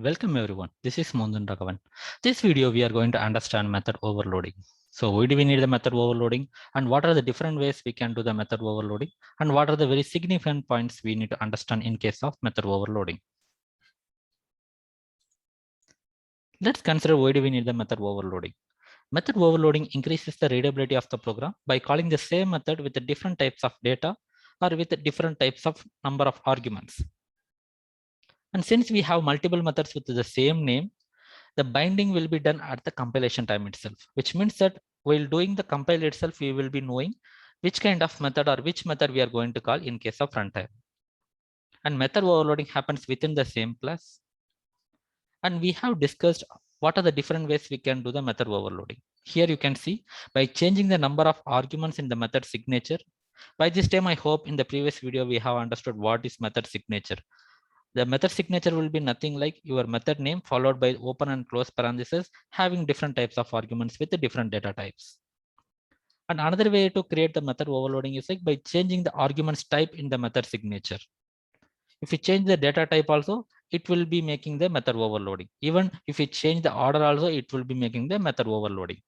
Welcome everyone. This is Mondan Raghavan. This video we are going to understand method overloading. So why do we need the method overloading and what are the different ways we can do the method overloading and what are the very significant points we need to understand in case of method overloading. Let's consider why do we need the method overloading. Method overloading increases the readability of the program by calling the same method with the different types of data or with the different types of number of arguments. And since we have multiple methods with the same name, the binding will be done at the compilation time itself, which means that while doing the compile itself, we will be knowing which kind of method or which method we are going to call in case of runtime. And method overloading happens within the same class. And we have discussed what are the different ways we can do the method overloading. Here you can see by changing the number of arguments in the method signature. By this time, I hope in the previous video, we have understood what is method signature. The method signature will be nothing like your method name followed by open and close parentheses having different types of arguments with the different data types. And another way to create the method overloading is like by changing the arguments type in the method signature. If you change the data type also, it will be making the method overloading. Even if you change the order also, it will be making the method overloading.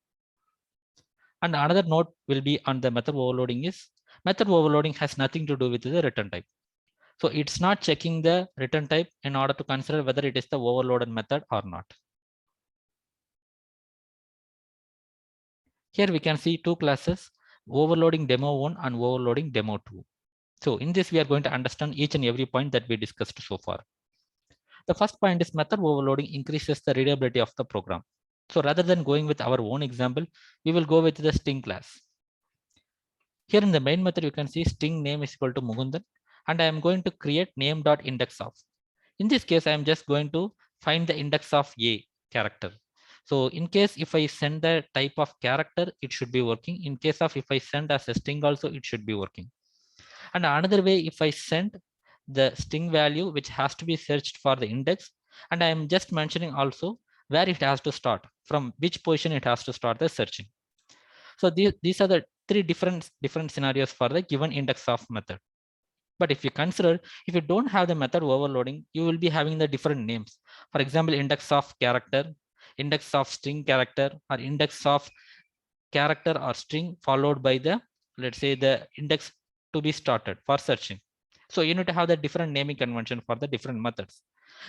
And another note will be on the method overloading is method overloading has nothing to do with the return type. So it's not checking the return type in order to consider whether it is the overloaded method or not. Here we can see two classes, overloading demo 1 and overloading demo 2. So in this, we are going to understand each and every point that we discussed so far. The first point is method overloading increases the readability of the program. So rather than going with our own example, we will go with the string class. Here in the main method, you can see string name is equal to Mugundan, and I am going to create name.index of. In this case, I am just going to find the index of a character. So in case if I send the type of character, it should be working. In case of if I send as a string also, it should be working. And another way, if I send the string value, which has to be searched for the index, and I am just mentioning also where it has to start, from which position it has to start the searching. So these are the three different scenarios for the given index of method. But if you consider, if you don't have the method overloading, you will be having the different names. For example, index of character, index of string character, or index of character or string followed by the, let's say, the index to be started for searching. So you need to have the different naming convention for the different methods.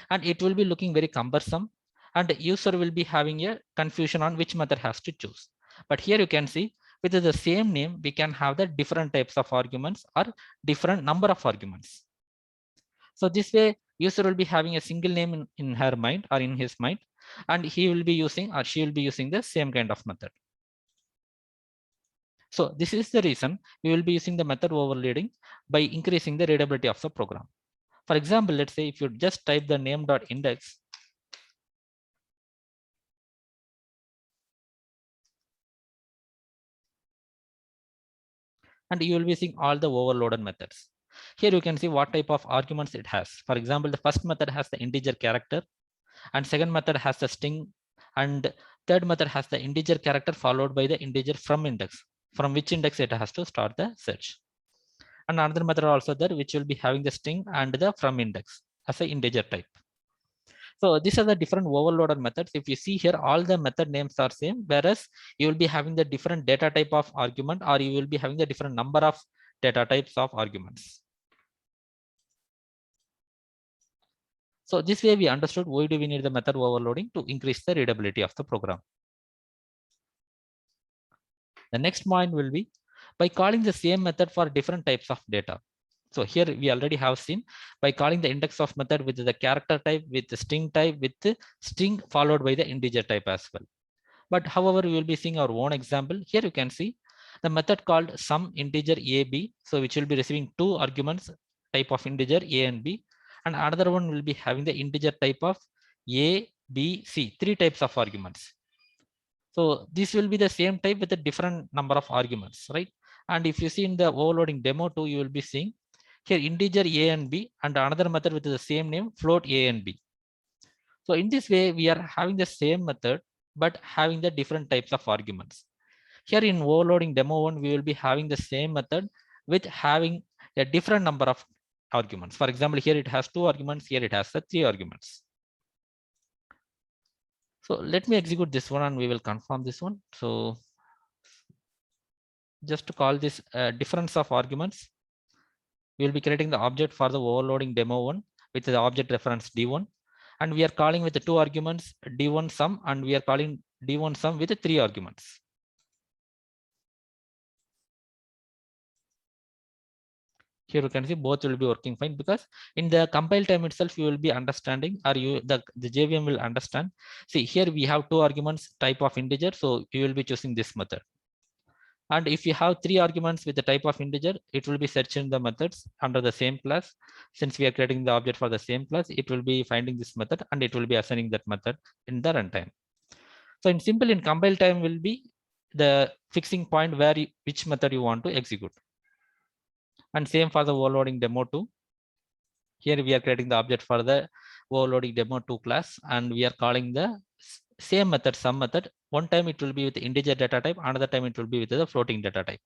And it will be looking very cumbersome. And the user will be having a confusion on which method has to choose. But here you can see with the same name, we can have the different types of arguments or different number of arguments. So this way, user will be having a single name in her mind or in his mind, and he will be using or she will be using the same kind of method. So this is the reason we will be using the method overloading by increasing the readability of the program. For example, let's say if you just type the name.index, and you will be seeing all the overloaded methods. Here you can see what type of arguments it has. For example, the first method has the integer character, and second method has the string, and third method has the integer character followed by the integer from index, from which index it has to start the search. And another method also there, which will be having the string and the from index as an integer type. So these are the different overloaded methods. If you see here, all the method names are same, whereas you will be having the different data type of argument, or you will be having the different number of data types of arguments. So this way we understood why do we need the method overloading to increase the readability of the program. The next point will be by calling the same method for different types of data. So here we already have seen by calling the index of method with the character type, with the string type, with the string followed by the integer type as well. But however, we will be seeing our own example. Here you can see the method called sum integer AB. So which will be receiving two arguments type of integer A and B. And another one will be having the integer type of A, B, C, three types of arguments. So this will be the same type with a different number of arguments, right? And if you see in the overloading demo 2, you will be seeing here integer A and B and another method with the same name float A and B. So in this way, we are having the same method, but having the different types of arguments. Here in overloading demo 1, we will be having the same method with having a different number of arguments. For example, here it has two arguments, here it has the three arguments. So let me execute this one and we will confirm this one. So just to call this difference of arguments, we will be creating the object for the overloading demo one with the object reference D1. And we are calling with the two arguments D1 sum, and we are calling D1 sum with the three arguments. Here you can see both will be working fine, because in the compile time itself, you will be understanding, or the JVM will understand. See, here we have two arguments type of integer. So you will be choosing this method. And if you have three arguments with the type of integer, it will be searching the methods under the same class. Since we are creating the object for the same class, it will be finding this method and it will be assigning that method in the runtime. So in simple, in compile time will be the fixing point where which method you want to execute. And same for the overloading demo 2. Here we are creating the object for the overloading demo 2 class, and we are calling the same method, sum method. One time it will be with integer data type, another time it will be with the floating data type.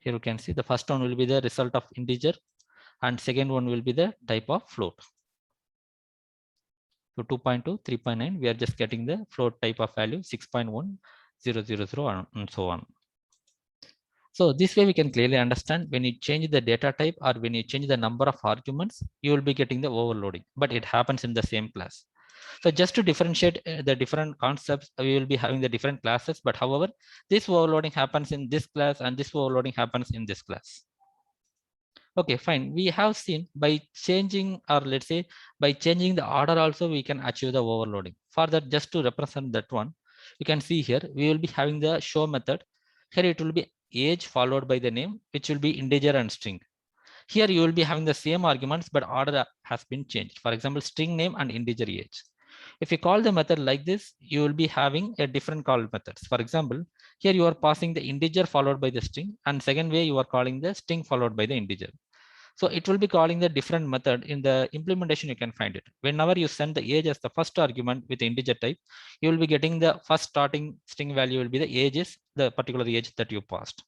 Here you can see the first one will be the result of integer, and second one will be the type of float. So 2.2, 3.9, we are just getting the float type of value 6.1, 000, and so on. So this way we can clearly understand, when you change the data type or when you change the number of arguments, you will be getting the overloading, but it happens in the same class. So just to differentiate the different concepts, we will be having the different classes, but however, this overloading happens in this class and this overloading happens in this class. Okay, fine. We have seen by changing, or let's say by changing the order also, we can achieve the overloading. For that, just to represent that one, you can see here, we will be having the show method. Here it will be age followed by the name, which will be integer and string. Here you will be having the same arguments, but order has been changed. For example, string name and integer age. If you call the method like this, you will be having a different call methods. For example, here you are passing the integer followed by the string, and second way you are calling the string followed by the integer. So it will be calling the different method. In the implementation, you can find it. Whenever you send the age as the first argument with integer type, you will be getting the first starting string value will be the age is the particular age that you passed.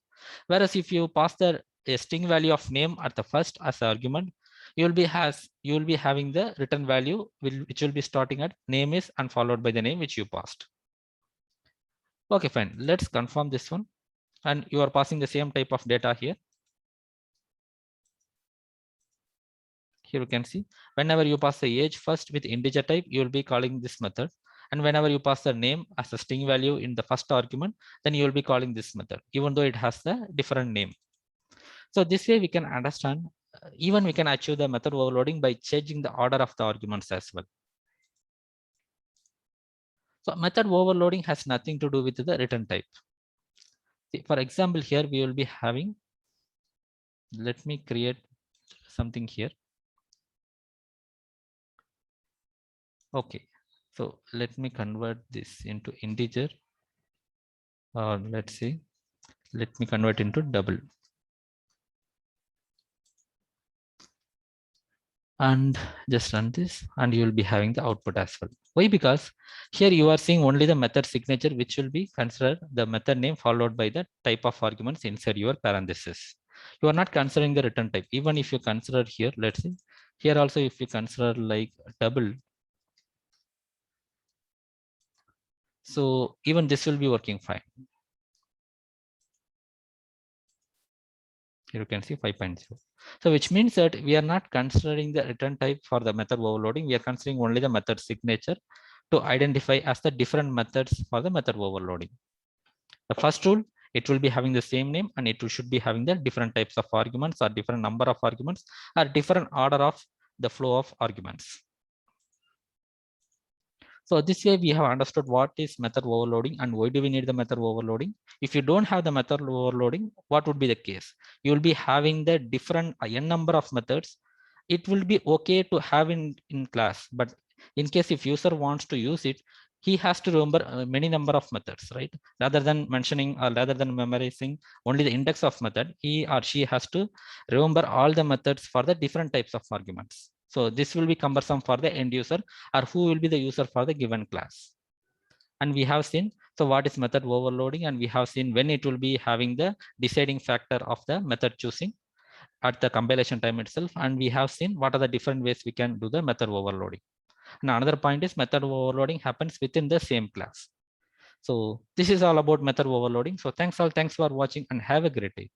Whereas if you pass the string value of name at the first as argument, you will be having the return value which will be starting at name is and followed by the name which you passed. Okay, fine. Let's confirm this one. And you are passing the same type of data here. Here you can see, whenever you pass the age first with integer type, you will be calling this method. And whenever you pass the name as a string value in the first argument, then you will be calling this method, even though it has the different name. So this way we can understand, even we can achieve the method overloading by changing the order of the arguments as well. So method overloading has nothing to do with the return type. See, for example, here we will be having, let me create something here. Okay, so let me convert this into integer, or let's see, let me convert into double. And just run this and you will be having the output as well. Why? Because here you are seeing only the method signature, which will be considered the method name followed by the type of arguments inside your parenthesis. You are not considering the return type. Even if you consider here, let's see, here also if you consider like double, so even this will be working fine. Here you can see 5.0. So which means that we are not considering the return type for the method overloading. We are considering only the method signature to identify as the different methods for the method overloading. The first rule, it will be having the same name and it should be having the different types of arguments or different number of arguments or different order of the flow of arguments. So this way we have understood what is method overloading and why do we need the method overloading. If you don't have the method overloading, what would be the case? You will be having the different n number of methods. It will be okay to have in class, but in case if user wants to use it, he has to remember many number of methods, right? Rather than mentioning or rather than memorizing only the index of method, he or she has to remember all the methods for the different types of arguments. So this will be cumbersome for the end user or who will be the user for the given class. And we have seen, so what is method overloading, and we have seen when it will be having the deciding factor of the method choosing at the compilation time itself. And we have seen what are the different ways we can do the method overloading. And another point is method overloading happens within the same class. So this is all about method overloading. So thanks for watching and have a great day.